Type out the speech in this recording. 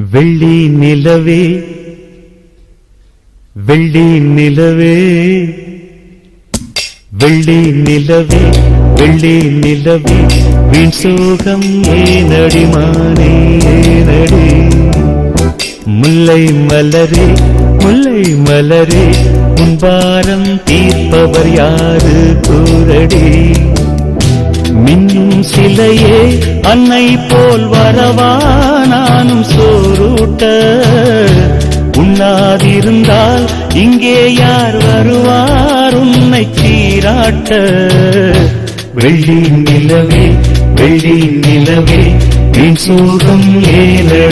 வெள்ளி நிலவே வெள்ளி நிலவே வெள்ளி நிலவே வெள்ளி நிலவே வீண் சோகம் ஏனடி மானே ஏனடி முல்லை மலரே முல்லை மலரே முன்பாரம் தீர்ப்பவர் யாரு கூரடி மின்னும் சிலையே அன்னை போல் வரவா நானும் சோறுட்ட உண்ணாதிருந்தால் இங்கே யார் வருவார் உன்னை சீராட்ட வெள்ளி நிலவே வெள்ளி நிலவே வீண் சோகம் ஏனடி